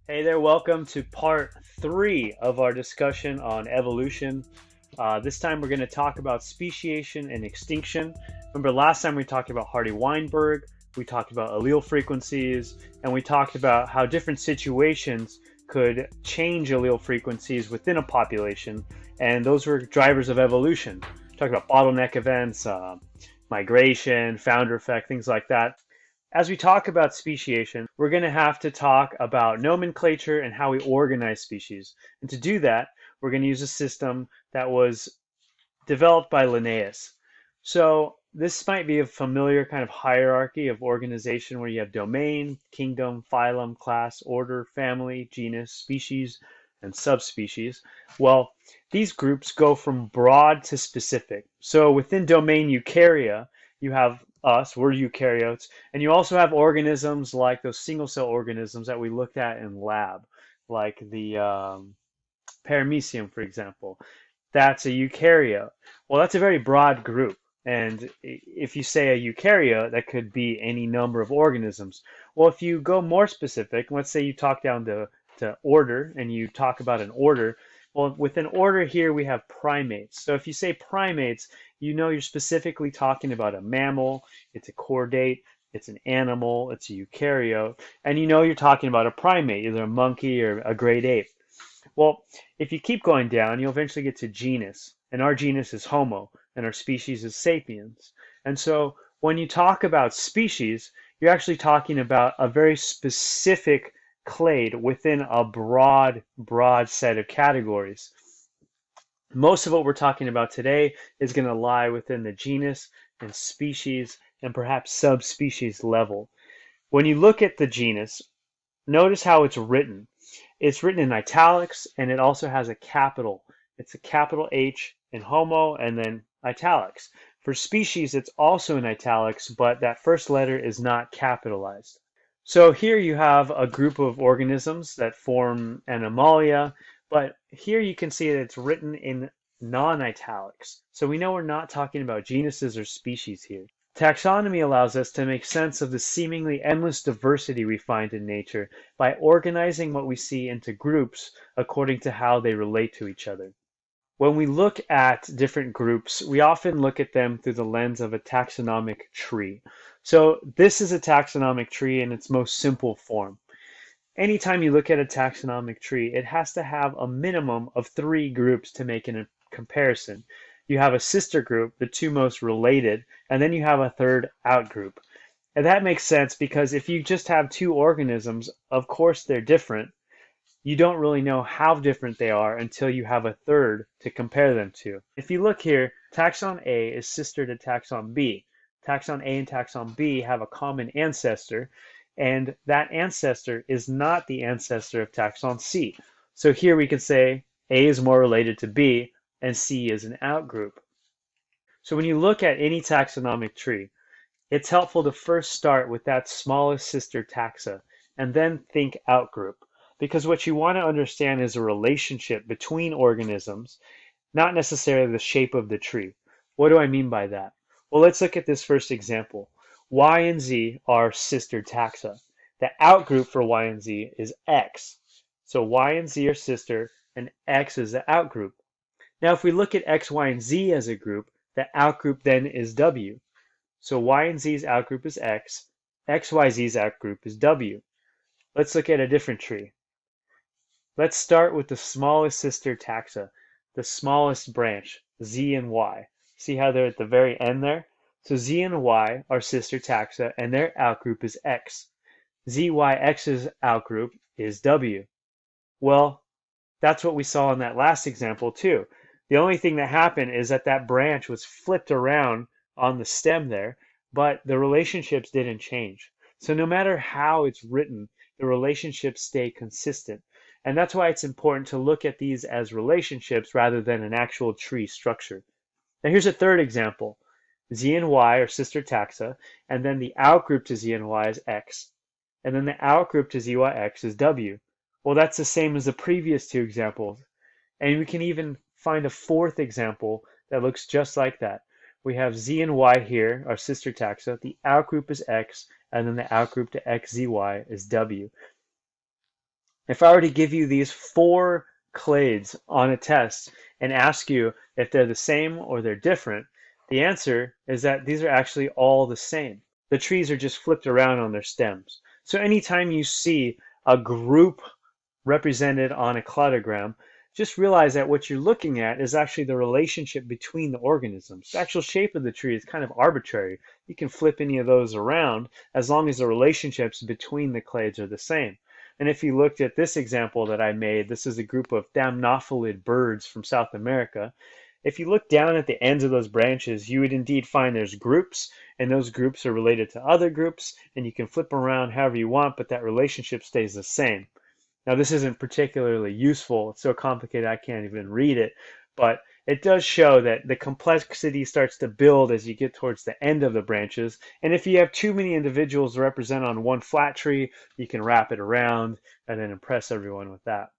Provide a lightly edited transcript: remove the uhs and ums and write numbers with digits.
Hey there, welcome to part three of our discussion on evolution. This time we're going to talk about speciation and extinction. Remember, last time we talked about Hardy-Weinberg, we talked about allele frequencies, and we talked about how different situations could change allele frequencies within a population, and those were drivers of evolution. We talked about bottleneck events, migration, founder effect, things like that. As we talk about speciation, we're going to have to talk about nomenclature and how we organize species. And to do that, we're going to use a system that was developed by Linnaeus. So this might be a familiar kind of hierarchy of organization where you have domain, kingdom, phylum, class, order, family, genus, species, and subspecies. Well, these groups go from broad to specific. So within domain eukarya, you have us, we're eukaryotes, and you also have organisms like those single cell organisms that we looked at in lab, like the paramecium, for example. That's a eukaryote. Well, that's a very broad group. And if you say a eukaryote, that could be any number of organisms. Well, if you go more specific, let's say you talk down to order and you talk about an order. Well, within order here, we have primates. So if you say primates, you know you're specifically talking about a mammal, it's a chordate, it's an animal, it's a eukaryote, and you know you're talking about a primate, either a monkey or a great ape. Well, if you keep going down, you'll eventually get to genus, and our genus is Homo, and our species is Sapiens. And so when you talk about species, you're actually talking about a very specific clade within a broad set of categories. Most of what we're talking about today is going to lie within the genus and species and perhaps subspecies level. When you look at the genus, notice how it's written. It's written in italics and it also has a capital. It's a capital H in Homo and then italics. For species, it's also in italics, but that first letter is not capitalized. So here you have a group of organisms that form Animalia, but here you can see that it's written in non-italics. So we know we're not talking about genuses or species here. Taxonomy allows us to make sense of the seemingly endless diversity we find in nature by organizing what we see into groups according to how they relate to each other. When we look at different groups, we often look at them through the lens of a taxonomic tree. So this is a taxonomic tree in its most simple form. Anytime you look at a taxonomic tree, it has to have a minimum of three groups to make a comparison. You have a sister group, the two most related, and then you have a third outgroup. And that makes sense because if you just have two organisms, of course they're different. You don't really know how different they are until you have a third to compare them to. If you look here, taxon A is sister to taxon B. Taxon A and taxon B have a common ancestor, and that ancestor is not the ancestor of taxon C. So here we can say A is more related to B, and C is an outgroup. So when you look at any taxonomic tree, it's helpful to first start with that smallest sister taxa, and then think outgroup. Because what you want to understand is a relationship between organisms, not necessarily the shape of the tree. What do I mean by that? Well, let's look at this first example. Y and Z are sister taxa. The outgroup for Y and Z is X. So Y and Z are sister, and X is the outgroup. Now, if we look at X, Y, and Z as a group, the outgroup then is W. So Y and Z's outgroup is X, XYZ's outgroup is W. Let's look at a different tree. Let's start with the smallest sister taxa, the smallest branch, Z and Y. See how they're at the very end there? So Z and Y are sister taxa, and their outgroup is X. ZYX's outgroup is W. Well, that's what we saw in that last example too. The only thing that happened is that that branch was flipped around on the stem there, but the relationships didn't change. So no matter how it's written, the relationships stay consistent. And that's why it's important to look at these as relationships rather than an actual tree structure. Now here's a third example. Z and Y are sister taxa, and then the outgroup to Z and Y is X. And then the outgroup to ZYX is W. Well, that's the same as the previous two examples. And we can even find a fourth example that looks just like that. We have Z and Y here, our sister taxa. The outgroup is X, and then the outgroup to XZY is W. If I were to give you these four clades on a test and ask you if they're the same or they're different, the answer is that these are actually all the same. The trees are just flipped around on their stems. So anytime you see a group represented on a cladogram, just realize that what you're looking at is actually the relationship between the organisms. The actual shape of the tree is kind of arbitrary. You can flip any of those around as long as the relationships between the clades are the same. And if you looked at this example that I made, this is a group of thamnophilid birds from South America. If you look down at the ends of those branches, you would indeed find there's groups, and those groups are related to other groups, and you can flip them around however you want, but that relationship stays the same. Now, this isn't particularly useful. It's so complicated I can't even read it, but it does show that the complexity starts to build as you get towards the end of the branches. And if you have too many individuals represented on one flat tree, you can wrap it around and then impress everyone with that.